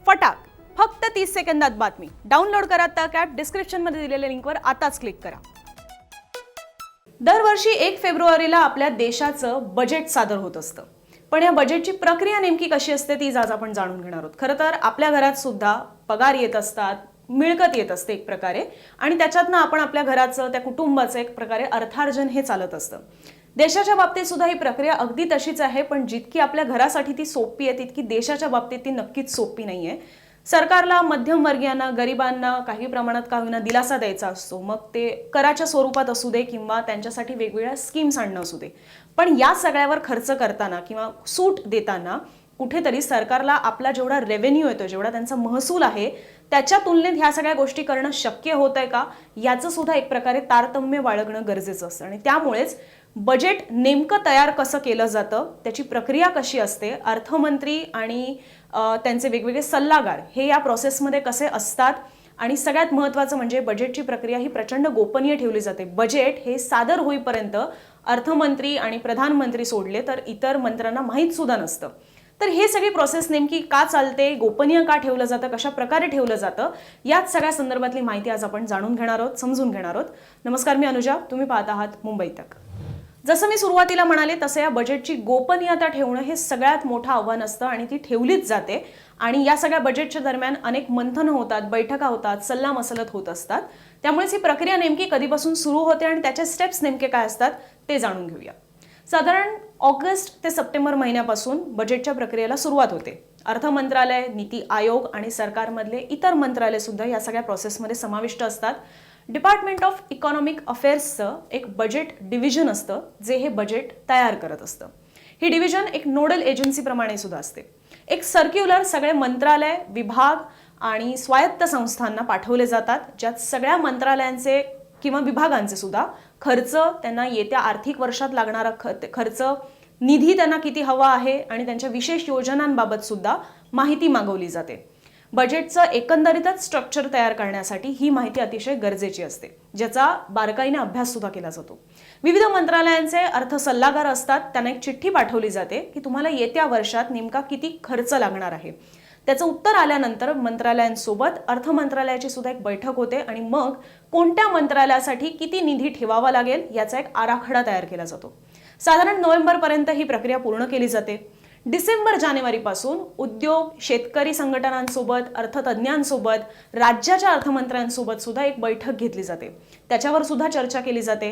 फटाक फक्त 30 सेकंदात बातमी डाउनलोड करा तक ॲप डिस्क्रिप्शनमध्ये दिलेल्या लिंकवर आताच क्लिक करा। दरवर्षी 1 फेब्रुवारीला आपल्या देशाचं बजेट सादर होत असतं, पण या बजेटची प्रक्रिया नेमकी कशी असते ती आज आपण जाणून घेणार आहोत। खरं तर आपल्या घरात सुद्धा पगार येत असतात, मिळकत येत असते एक प्रकारे, आणि त्याच्यातनं आपण आपल्या घराचं त्या कुटुंबाचं एक प्रकारे अर्थार्जन हे चालत असतं। देशाच्या बाबतीत सुद्धा ही प्रक्रिया अगदी तशीच आहे, पण जितकी आपल्या घरासाठी ती सोपी आहे तितकी देशाच्या बाबतीत ती नक्कीच सोपी नाहीये। सरकारला मध्यमवर्गीयांना, गरिबांना काही प्रमाणात का होईना दिलासा द्यायचा असतो, मग ते कराच्या स्वरूपात असू दे किंवा त्यांच्यासाठी वेगवेगळ्या स्कीम्स आणणं असू दे, पण या सगळ्यावर खर्च करताना किंवा सूट देताना कुठेतरी सरकारला आपला जेवढा रेव्हेन्यू येतो, जेवढा त्यांचा महसूल आहे, त्याच्या तुलनेत ह्या सगळ्या गोष्टी करणं शक्य होतंय का याचं सुद्धा एक प्रकारे तारतम्य बाळगणं गरजेचं असतं। आणि त्यामुळेच बजेट नेमकं तयार कसं केलं जातं, त्याची प्रक्रिया कशी असते, अर्थमंत्री आणि त्यांचे वेगवेगळे सल्लागार हे या प्रोसेसमध्ये कसे असतात, आणि सगळ्यात महत्त्वाचं म्हणजे बजेटची प्रक्रिया ही प्रचंड गोपनीय ठेवली जाते। बजेट हे सादर होईपर्यंत अर्थमंत्री आणि प्रधानमंत्री सोडले तर इतर मंत्र्यांना माहीत सुद्धा नसतं। तर हे सगळी प्रोसेस नेमकी का चालते, गोपनीय का ठेवलं जातं, कशा प्रकारे ठेवलं जातं, याच सगळ्या संदर्भातली माहिती आज आपण जाणून घेणार आहोत, समजून घेणार आहोत। नमस्कार, मी अनुजा, तुम्ही पाहत आहात मुंबई तक। जसं मी सुरुवातीला म्हणाले तसं या बजेटची गोपनीयता ठेवणं हे सगळ्यात मोठं आव्हान असतं आणि ती ठेवलीच जाते। आणि या सगळ्या बजेटच्या दरम्यान अनेक मंथनं होतात, बैठका होतात, सल्लामसलत होत असतात। त्यामुळेच ही प्रक्रिया नेमकी कधीपासून सुरू होते आणि त्याचे स्टेप्स नेमके काय असतात ते जाणून घेऊया। साधारण ऑगस्ट ते सप्टेंबर महिन्यापासून बजेटच्या प्रक्रियेला सुरुवात होते। अर्थ मंत्रालय, नीती आयोग आणि सरकारमधले इतर मंत्रालय सुद्धा या सगळ्या प्रोसेसमध्ये समाविष्ट असतात। डिपार्टमेंट ऑफ इकॉनॉमिक अफेअर्सचं एक बजेट डिव्हिजन असतं जे हे बजेट तयार करत असतं। ही डिव्हिजन एक नोडल एजन्सी प्रमाणे सुद्धा असते। एक सर्क्युलर सगळे मंत्रालय, विभाग आणि स्वायत्त संस्थांना पाठवले जातात, ज्यात सगळ्या मंत्रालयांचे किंवा विभागांचे सुद्धा खर्च, त्यांना येत्या आर्थिक वर्षात लागणारा खर्च, निधी त्यांना किती हवा आहे आणि त्यांच्या विशेष योजनांबाबत सुद्धा माहिती मागवली जाते। बजेटचं एकंदरीतच स्ट्रक्चर तयार करण्यासाठी ही माहिती अतिशय गरजेची असते, ज्याचा बारकाईने अभ्यास सुद्धा केला जातो। विविध मंत्रालयांचे अर्थ सल्लागार असतात, त्यांना एक चिठ्ठी पाठवली जाते की तुम्हाला येत्या वर्षात नेमका किती खर्च लागणार आहे। त्याचं उत्तर आल्यानंतर मंत्रालयांसोबत अर्थ मंत्रालयाची सुद्धा एक बैठक होते आणि मग कोणत्या मंत्रालयासाठी किती निधी ठेवावा लागेल याचा एक आराखडा तयार केला जातो। साधारण नोव्हेंबरपर्यंत ही प्रक्रिया पूर्ण केली जाते। डिसेंबर-जानेवारी पासून उद्योग, शेतकरी संघटनांसोबत, अर्थतज्ञांसोबत, राज्याच्या अर्थमंत्र्यांसोबत सुद्धा एक बैठक घेतली जाते, त्याच्यावर सुद्धा चर्चा केली जाते।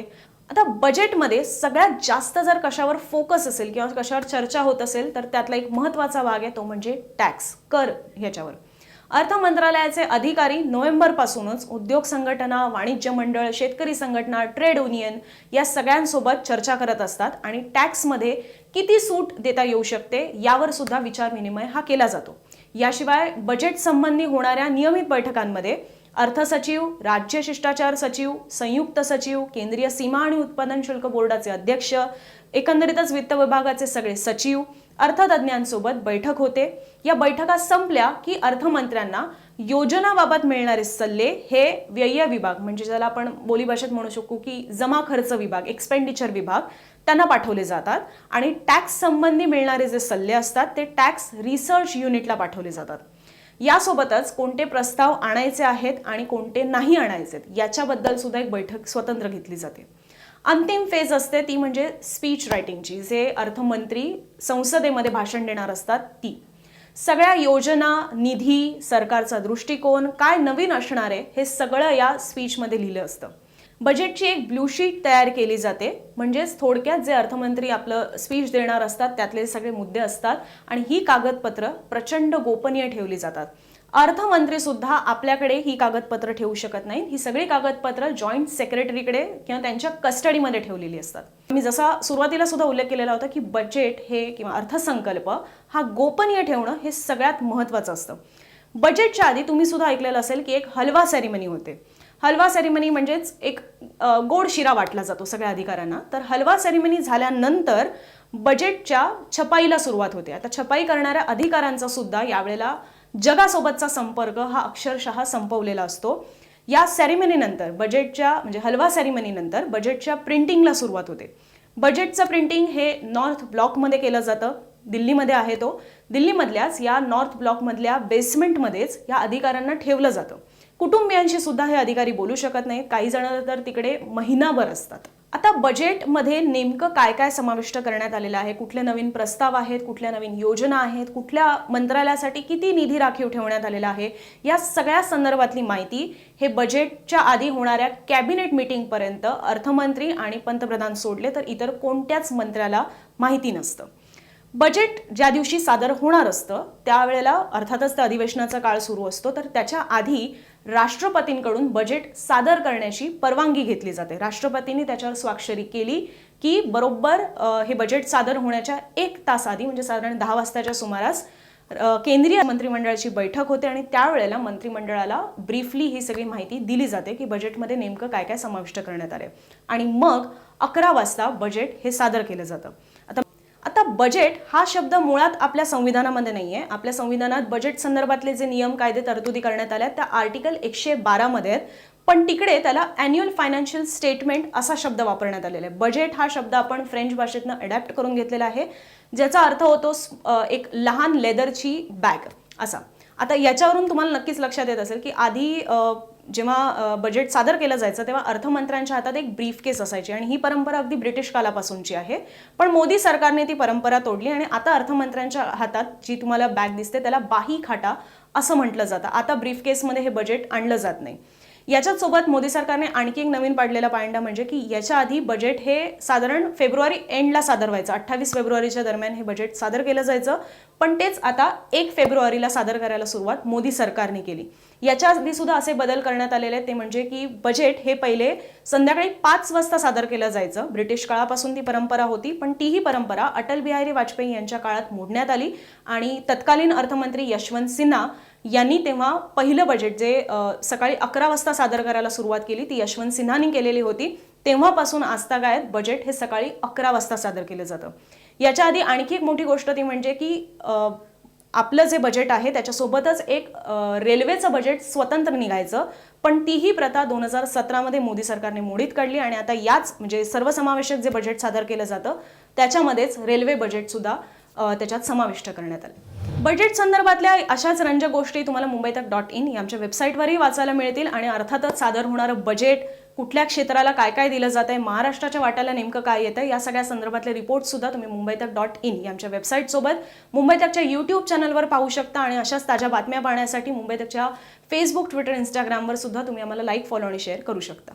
आता बजेटमध्ये सगळ्यात जास्त जर कशावर फोकस असेल किंवा कशावर चर्चा होत असेल तर त्यातला एक महत्त्वाचा भाग आहे तो म्हणजे टॅक्स, कर ह्याच्यावर। अर्थ मंत्रालयाचे अधिकारी नोव्हेंबरपासूनच उद्योग संघटना, वाणिज्य मंडळ, शेतकरी संघटना, ट्रेड युनियन या सगळ्यांसोबत चर्चा करत असतात आणि टॅक्समध्ये किती सूट देता येऊ शकते यावर सुद्धा विचार विनिमय हा केला जातो। याशिवाय बजेट संबंधी होणाऱ्या नियमित बैठकांमध्ये अर्थ सचिव, राज्य शिष्टाचार सचिव, संयुक्त सचिव, केंद्रीय सीमा आणि उत्पादन शुल्क बोर्डाचे अध्यक्ष, एकंदरीतच वित्त विभागाचे सगळे सचिव, अर्थतज्ञांसोबत बैठक होते। या बैठका संपल्या की अर्थमंत्र्यांना योजनाबाबत मिळणारे सल्ले हे व्यय विभाग, म्हणजे ज्याला आपण बोलीभाषेत म्हणू शकू की जमा खर्च विभाग, एक्सपेंडिचर विभाग, त्यांना पाठवले जातात। आणि टॅक्स संबंधी मिळणारे जे सल्ले असतात ते टॅक्स रिसर्च युनिटला पाठवले जातात। यासोबतच कोणते प्रस्ताव आणायचे आहेत आणि कोणते नाही आणायचे याच्याबद्दल सुद्धा एक बैठक स्वतंत्र घेतली जाते। अंतिम फेज असते ती म्हणजे स्पीच रायटिंगची, जे अर्थमंत्री संसदेमध्ये भाषण देणार असतात ती। सगळ्या योजना, निधी, सरकारचा दृष्टिकोन, काय नवीन असणार आहे हे सगळं या स्पीचमध्ये लिहिलं असतं। बजेटची एक ब्लू शीट तयार केली जाते, म्हणजेच थोडक्यात जे अर्थमंत्री आपलं स्पीच देणार असतात त्यातले सगळे मुद्दे असतात आणि ही कागदपत्र प्रचंड गोपनीय ठेवली जातात। अर्थमंत्री सुद्धा आपल्याकडे ही कागदपत्र ठेवू शकत नाहीत, ही सगळी कागदपत्र जॉईंट सेक्रेटरीकडे किंवा त्यांच्या कस्टडीमध्ये ठेवलेली असतात। मी जसा सुरुवातीला सुद्धा उल्लेख केलेला होता की बजेट हे किंवा अर्थसंकल्प हा गोपनीय ठेवणं हे सगळ्यात महत्त्वाचं असतं। बजेटच्या आधी तुम्ही सुद्धा ऐकलेलं असेल की एक हलवा सेरेमनी होते। हलवा सेरेमनी म्हणजेच एक गोड शिरा वाटला जातो सगळ्या अधिकाऱ्यांना। तर हलवा सेरेमनी झाल्यानंतर बजेटच्या छपाईला सुरुवात होते। आता छपाई करणाऱ्या अधिकाऱ्यांचा सुद्धा यावेळेला जगासोबतचा संपर्क हा अक्षरशः संपवलेला असतो। या सेरेमनीनंतर बजेटच्या म्हणजे हलवा सेरेमनीनंतर बजेटच्या प्रिंटिंगला सुरुवात होते। बजेटचं प्रिंटिंग हे नॉर्थ ब्लॉकमध्ये केलं जातं। दिल्लीमध्ये आहे तो. दिल्लीमधल्याच या नॉर्थ ब्लॉकमधल्या बेसमेंटमध्येच या अधिकाऱ्यांना ठेवलं जातं. कुटुंबियांशी सुद्धा हे अधिकारी बोलू शकत नाहीत. काही जण तर तिकडे महिनाभर असतात. आता बजेटमध्ये नेमकं काय काय समाविष्ट करण्यात आलेलं आहे, कुठले नवीन प्रस्ताव आहेत, कुठल्या नवीन योजना आहेत, कुठल्या मंत्रालयासाठी किती निधी राखीव ठेवण्यात आलेला आहे, या सगळ्या संदर्भातली माहिती हे बजेटच्या आधी होणाऱ्या कॅबिनेट मीटिंगपर्यंत अर्थमंत्री आणि पंतप्रधान सोडले तर इतर कोणत्याच मंत्र्याला माहिती नसतं. बजेट ज्या दिवशी सादर होणार असतं त्यावेळेला अर्थातच त्या अधिवेशनाचा काळ सुरू असतो, तर त्याच्या आधी राष्ट्रपतींकडून बजेट सादर करण्याची परवानगी घेतली जाते. राष्ट्रपतींनी त्याच्यावर स्वाक्षरी केली की बरोबर हे बजेट सादर होण्याच्या 1 तास आधी म्हणजे साधारण 10 वाजताच्या सुमारास केंद्रीय मंत्रिमंडळाची बैठक होते आणि त्यावेळेला मंत्रिमंडळाला ब्रीफली ही सगळी माहिती दिली जाते की बजेटमध्ये नेमकं काय काय समाविष्ट करण्यात आले आणि मग 11 वाजता बजेट हे सादर केलं जातं. आता बजेट हा शब्द मुळात आपल्या संविधानामध्ये नाहीये. आपल्या संविधानात बजेट संदर्भातले जे नियम कायदे तरतुदी करण्यात आल्या त्या आर्टिकल 112 मध्ये आहेत, पण तिकडे त्याला अॅन्युअल फायनान्शियल स्टेटमेंट असा शब्द वापरण्यात आलेला आहे. बजेट हा शब्द आपण फ्रेंच भाषेतनं अडॅप्ट करून घेतलेला आहे, ज्याचा अर्थ होतो एक लहान लेदरची बॅग असा. आता याच्यावरून तुम्हाला नक्कीच लक्षात येत असेल की आधी जेव्हा बजेट सादर केलं जायचं तेव्हा अर्थमंत्र्यांच्या हातात एक ब्रीफकेस असायची आणि ही परंपरा अगदी ब्रिटिश कालापासूनची आहे. पण मोदी सरकारने ती परंपरा तोडली आणि आता अर्थमंत्र्यांच्या हातात जी तुम्हाला बॅग दिसते त्याला बाही खाटा असं म्हटलं जातं. आता ब्रीफकेसमध्ये हे बजेट आणलं जात नाही. याच्याच सोबत मोदी सरकारने आणखी एक नवीन पाडलेला पायंडा म्हणजे की याच्या आधी बजेट हे साधारण फेब्रुवारी एंडला सादर व्हायचं. 28 फेब्रुवारीच्या दरम्यान हे बजेट सादर केलं जायचं, पण तेच आता 1 फेब्रुवारीला सादर करायला सुरुवात मोदी सरकारने केली. याच्या आधी सुद्धा असे बदल करण्यात आलेले आहेत, ते म्हणजे की बजेट हे पहिले संध्याकाळी 5 वाजता सादर केलं जायचं. ब्रिटिश काळापासून ती परंपरा होती, पण तीही परंपरा अटल बिहारी वाजपेयी यांच्या काळात मोडण्यात आली आणि तत्कालीन अर्थमंत्री यशवंत सिन्हा यांनी तेव्हा पहिलं बजेट जे सकाळी 11 वाजता सादर करायला सुरुवात केली ती यशवंत सिन्हांनी केलेली होती. तेव्हापासून आजतागायत बजेट हे सकाळी 11 वाजता सादर केलं जातं. याच्या आधी आणखी एक मोठी गोष्ट ती म्हणजे की आपलं जे बजेट आहे त्याच्यासोबतच एक रेल्वेचं बजेट स्वतंत्र निघायचं, पण तीही प्रथा 2017 मध्ये मोदी सरकारने मोडीत काढली आणि आता याच म्हणजे सर्वसमावेशक जे बजेट सादर केलं जातं त्याच्यामध्येच रेल्वे बजेट सुद्धा त्याच्यात समाविष्ट करण्यात आले. बजेट संदर्भातल्या अशाच रंजक गोष्टी तुम्हाला मुंबईतक.in या आमच्या वेबसाईटवरही वाचायला मिळतील आणि अर्थातच सादर होणारं बजेट कुठल्या क्षेत्राला काय काय दिलं जात आहे, महाराष्ट्राच्या वाट्याला नेमकं काय येतं, या सगळ्या संदर्भातले रिपोर्ट सुद्धा तुम्ही मुंबईतक.in या आमच्या वेबसाईटसोबत मुंबईतकच्या यूट्यूब चॅनलवर पाहू शकता आणि अशाच ताज्या बातम्या पाहण्यासाठी मुंबईतकच्या फेसबुक, ट्विटर, इंस्टाग्रामवर सुद्धा तुम्ही आम्हाला लाईक, फॉलो आणि शेअर करू शकता.